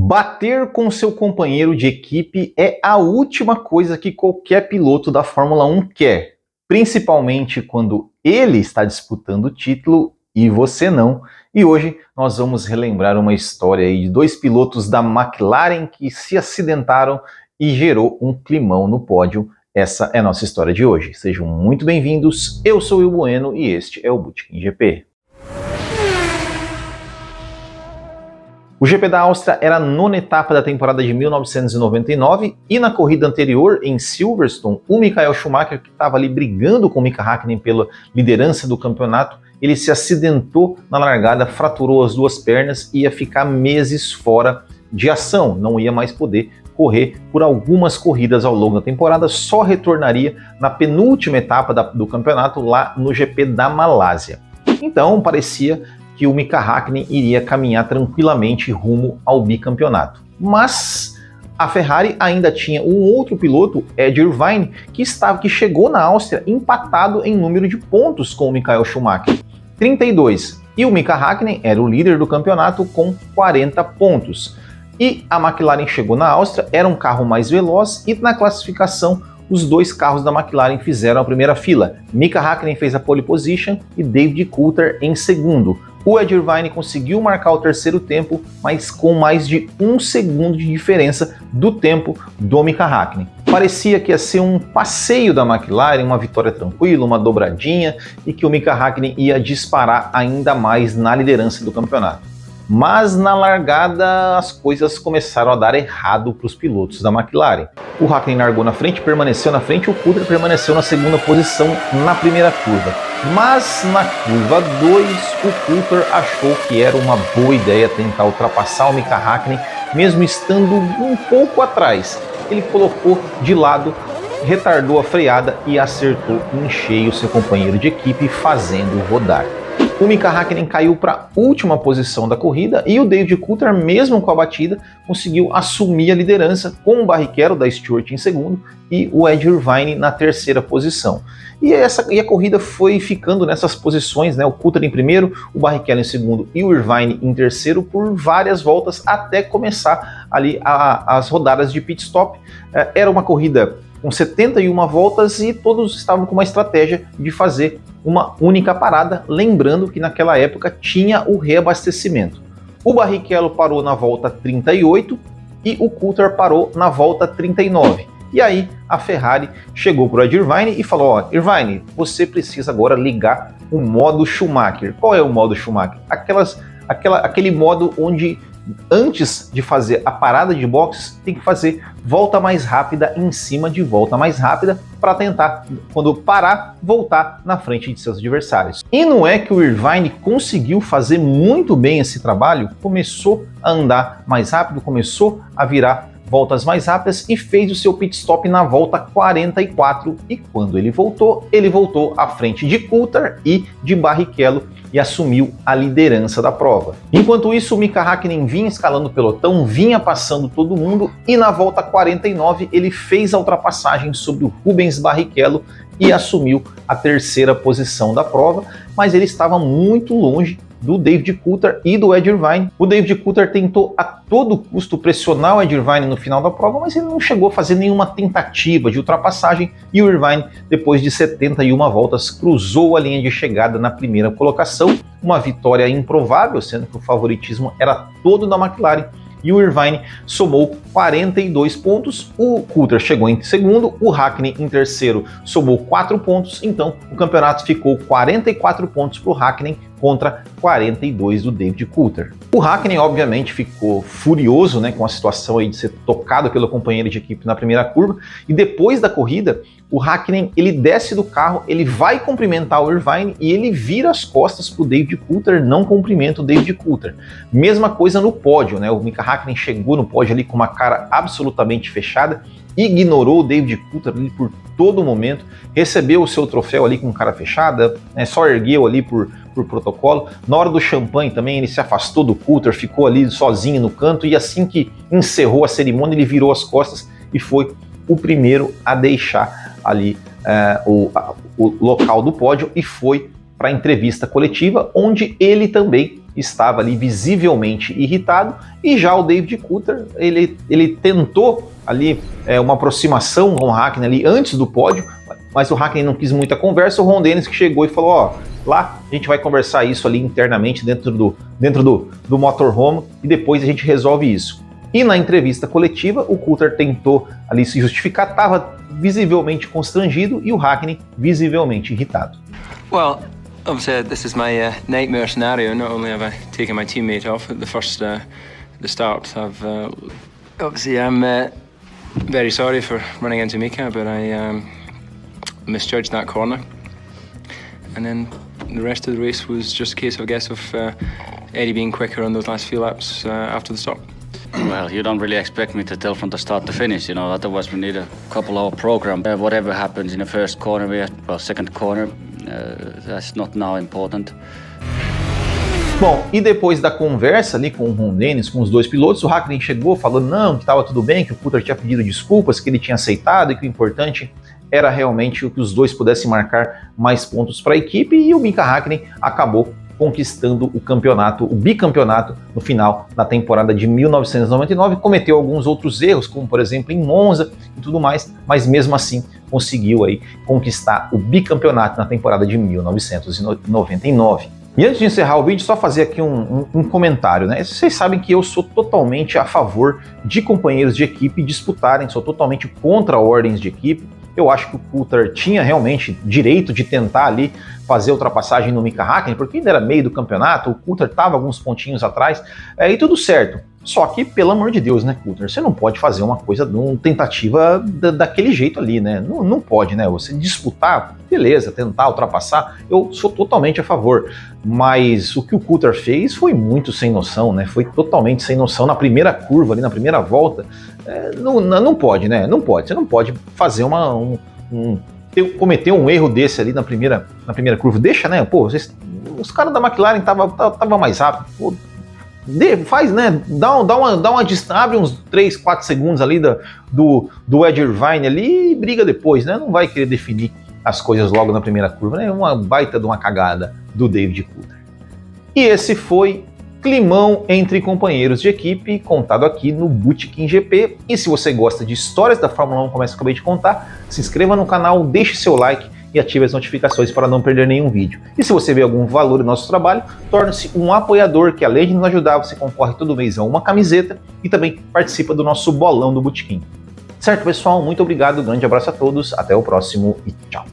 Bater com seu companheiro de equipe é a última coisa que qualquer piloto da Fórmula 1 quer, principalmente quando ele está disputando o título e você não. E hoje nós vamos relembrar uma história aí de dois pilotos da McLaren que se acidentaram e gerou um climão no pódio. Essa é a nossa história de hoje. Sejam muito bem-vindos, eu sou o Will Bueno e este é o Bootkin GP. O GP da Áustria era a nona etapa da temporada de 1999 e na corrida anterior, em Silverstone, o Michael Schumacher, que estava ali brigando com o Mika Häkkinen pela liderança do campeonato, ele se acidentou na largada, fraturou as duas pernas e ia ficar meses fora de ação, não ia mais poder correr por algumas corridas ao longo da temporada, só retornaria na penúltima etapa do campeonato lá no GP da Malásia. Então parecia que o Mika Häkkinen iria caminhar tranquilamente rumo ao bicampeonato. Mas a Ferrari ainda tinha um outro piloto, Ed Irvine, que chegou na Áustria empatado em número de pontos com o Michael Schumacher, 32. E o Mika Häkkinen era o líder do campeonato com 40 pontos. E a McLaren chegou na Áustria, era um carro mais veloz e na classificação os dois carros da McLaren fizeram a primeira fila. Mika Häkkinen fez a pole position e David Coulthard em segundo. O Ed Irvine conseguiu marcar o terceiro tempo, mas com mais de 1 segundo de diferença do tempo do Mika Häkkinen. Parecia que ia ser um passeio da McLaren, uma vitória tranquila, uma dobradinha, e que o Mika Häkkinen ia disparar ainda mais na liderança do campeonato. Mas na largada as coisas começaram a dar errado para os pilotos da McLaren. O Häkkinen largou na frente, permaneceu na frente, o Coulthard permaneceu na segunda posição na primeira curva. Mas na curva 2, o Coulthard achou que era uma boa ideia tentar ultrapassar o Mika Häkkinen, mesmo estando um pouco atrás. Ele colocou de lado, retardou a freada e acertou em cheio seu companheiro de equipe, fazendo rodar. O Mika Häkkinen caiu para a última posição da corrida e o David Coulthard, mesmo com a batida, conseguiu assumir a liderança com o Barrichello da Stewart em segundo e o Ed Irvine na terceira posição. E a corrida foi ficando nessas posições, né? O Coulthard em primeiro, o Barrichello em segundo e o Irvine em terceiro por várias voltas até começar ali as rodadas de pit stop. Era uma corrida com 71 voltas e todos estavam com uma estratégia de fazer uma única parada, lembrando que naquela época tinha o reabastecimento. O Barrichello parou na volta 38 e o Coulthard parou na volta 39. E aí a Ferrari chegou para o Ed Irvine e falou: ó, Irvine, você precisa agora ligar o modo Schumacher. Qual é o modo Schumacher? Aquele modo onde antes de fazer a parada de boxe, tem que fazer volta mais rápida em cima de volta mais rápida para tentar, quando parar, voltar na frente de seus adversários. E não é que o Irvine conseguiu fazer muito bem esse trabalho, começou a andar mais rápido, começou a virar voltas mais rápidas e fez o seu pit stop na volta 44 e quando ele voltou à frente de Coulthard e de Barrichello e assumiu a liderança da prova. Enquanto isso, o Mika Häkkinen vinha escalando o pelotão, vinha passando todo mundo e na volta 49 ele fez a ultrapassagem sobre o Rubens Barrichello e assumiu a terceira posição da prova, mas ele estava muito longe do David Coulthard e do Ed Irvine. O David Coulthard tentou a todo custo pressionar o Ed Irvine no final da prova, mas ele não chegou a fazer nenhuma tentativa de ultrapassagem e o Irvine, depois de 71 voltas, cruzou a linha de chegada na primeira colocação, uma vitória improvável, sendo que o favoritismo era todo da McLaren. E o Irvine somou 42 pontos, o Coulthard chegou em segundo, o Häkkinen em terceiro somou 4 pontos, então o campeonato ficou 44 pontos para o Häkkinen contra 42 do David Coulthard. O Häkkinen obviamente ficou furioso, né, com a situação aí de ser tocado pelo companheiro de equipe na primeira curva, e depois da corrida o Häkkinen ele desce do carro, ele vai cumprimentar o Irvine e ele vira as costas para o David Coulthard, não cumprimenta o David Coulthard. Mesma coisa no pódio, né? O Mika Häkkinen chegou no pódio ali com uma cara absolutamente fechada, ignorou o David Coulthard ali por todo momento, recebeu o seu troféu ali com cara fechada, né? Só ergueu ali por protocolo. Na hora do champanhe também ele se afastou do Coulthard, ficou ali sozinho no canto e assim que encerrou a cerimônia ele virou as costas e foi o primeiro a deixar ali o local do pódio e foi para a entrevista coletiva, onde ele também estava ali visivelmente irritado, e já o David Coulthard, ele tentou ali uma aproximação com o Hakkinen ali antes do pódio, mas o Hakkinen não quis muita conversa. O Ron Dennis que chegou e falou, ó, lá a gente vai conversar isso ali internamente dentro do motorhome e depois a gente resolve isso. E na entrevista coletiva, o Coulthard tentou ali se justificar, estava visivelmente constrangido e o Hakkinen visivelmente irritado. Well, obviously this is my nightmare scenario. Not only have I taken my teammate off at the start, obviously I'm very sorry for running into Mika, but I misjudged that corner. And then the rest of the race was just a case, I guess, of Eddie being quicker on those last few laps after the stop. Well, you don't really expect me to tell from the start to finish, you know, otherwise we need a couple-hour program. Whatever happens in the first corner, second corner, that's not now important. Bom, e depois da conversa ali com o Ron Dennis, com os dois pilotos, o Hakkinen chegou falando não, que estava tudo bem, que o Coulthard tinha pedido desculpas, que ele tinha aceitado e que o importante era realmente que os dois pudessem marcar mais pontos para a equipe, e o Mika Hakkinen acabou conquistando o campeonato, o bicampeonato no final da temporada de 1999, cometeu alguns outros erros, como por exemplo em Monza e tudo mais, mas mesmo assim conseguiu aí conquistar o bicampeonato na temporada de 1999. E antes de encerrar o vídeo, só fazer aqui um comentário, né? Vocês sabem que eu sou totalmente a favor de companheiros de equipe disputarem, sou totalmente contra ordens de equipe. Eu acho que o Coulthard tinha realmente direito de tentar ali fazer ultrapassagem no Mika Hakkinen, porque ainda era meio do campeonato, o Coulthard estava alguns pontinhos atrás, e tudo certo. Só que, pelo amor de Deus, né, Coulthard, você não pode fazer uma coisa, uma tentativa daquele jeito ali, né? Não pode, né? Você disputar, beleza, tentar ultrapassar, eu sou totalmente a favor. Mas o que o Coulthard fez foi muito sem noção, né? Foi totalmente sem noção na primeira curva, ali na primeira volta. Não pode, né? Não pode. Você não pode fazer cometer um erro desse ali na primeira curva. Deixa, né? Pô, os caras da McLaren tava mais rápido. Pô, faz, né? Abre uns 3, 4 segundos ali do Ed Irvine ali e briga depois, né? Não vai querer definir as coisas logo na primeira curva, né? Uma baita de uma cagada do David Coulthard. E esse foi climão entre companheiros de equipe, contado aqui no Bootkin GP. E se você gosta de histórias da Fórmula 1, como essa que eu acabei de contar, se inscreva no canal, deixe seu like e ative as notificações para não perder nenhum vídeo. E se você vê algum valor no nosso trabalho, torne-se um apoiador, que além de nos ajudar, você concorre todo mês a uma camiseta e também participa do nosso bolão do Bootkin. Certo, pessoal? Muito obrigado, grande abraço a todos, até o próximo e tchau!